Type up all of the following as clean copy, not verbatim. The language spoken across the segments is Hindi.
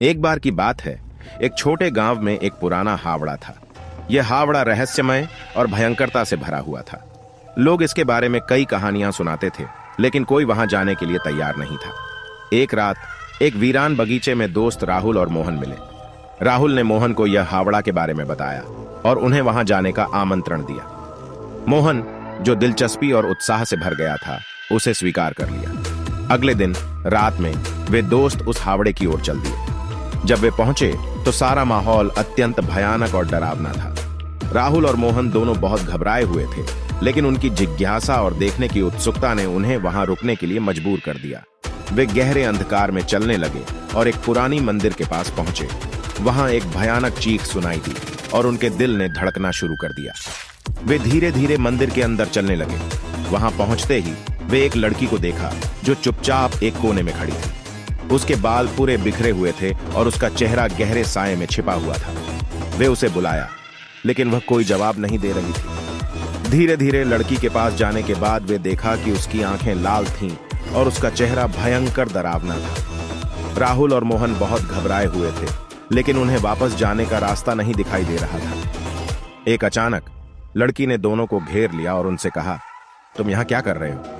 एक बार की बात है, एक छोटे गांव में एक पुराना हावड़ा था। यह हावड़ा रहस्यमय और भयंकरता से भरा हुआ था। लोग इसके बारे में कई कहानियां सुनाते थे, लेकिन कोई वहां जाने के लिए तैयार नहीं था। एक रात एक वीरान बगीचे में दोस्त राहुल और मोहन मिले। राहुल ने मोहन को यह हावड़ा के बारे में बताया और उन्हें वहां जाने का आमंत्रण दिया। मोहन, जो दिलचस्पी और उत्साह से भर गया था, उसे स्वीकार कर लिया। अगले दिन रात में वे दोस्त उस हावड़े की ओर चल दिए। जब वे पहुंचे तो सारा माहौल अत्यंत भयानक और डरावना था। राहुल और मोहन दोनों बहुत घबराए हुए थे, लेकिन उनकी जिज्ञासा और देखने की उत्सुकता ने उन्हें वहां रुकने के लिए मजबूर कर दिया। वे गहरे अंधकार में चलने लगे और एक पुरानी मंदिर के पास पहुंचे। वहां एक भयानक चीख सुनाई दी और उनके दिल ने धड़कना शुरू कर दिया। वे धीरे धीरे मंदिर के अंदर चलने लगे। वहां पहुंचते ही वे एक लड़की को देखा जो चुपचाप एक कोने में खड़ी थी। उसके बाल पूरे बिखरे हुए थे और उसका चेहरा गहरे साए में छिपा हुआ था। वे उसे बुलाया, लेकिन वह कोई जवाब नहीं दे रही थी। धीरे धीरे लड़की के पास जाने के बाद वे देखा कि उसकी आंखें लाल थीं और उसका चेहरा भयंकर डरावना था। राहुल और मोहन बहुत घबराए हुए थे, लेकिन उन्हें वापस जाने का रास्ता नहीं दिखाई दे रहा था। एक अचानक लड़की ने दोनों को घेर लिया और उनसे कहा, तुम यहां क्या कर रहे हो?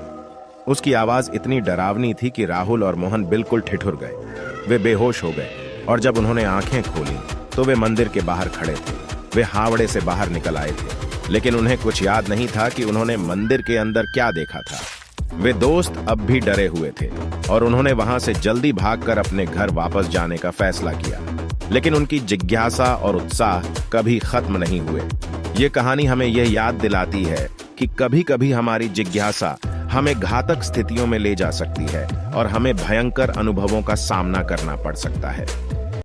उसकी आवाज इतनी डरावनी थी कि राहुल और मोहन बिल्कुल ठिठुर गए। वे बेहोश हो गए और जब उन्होंने आंखें खोली तो वे मंदिर के बाहर खड़े थे। वे हावड़े से बाहर निकल आए थे, लेकिन उन्हें कुछ याद नहीं था कि उन्होंने मंदिर के अंदर क्या देखा था। वे दोस्त अब भी डरे हुए थे और उन्होंने वहां से जल्दी भागकर अपने घर वापस जाने का फैसला किया, लेकिन उनकी जिज्ञासा और उत्साह कभी खत्म नहीं हुए। ये कहानी हमें यह याद दिलाती है कि कभी कभी हमारी जिज्ञासा हमें घातक स्थितियों में ले जा सकती है और हमें भयंकर अनुभवों का सामना करना पड़ सकता है।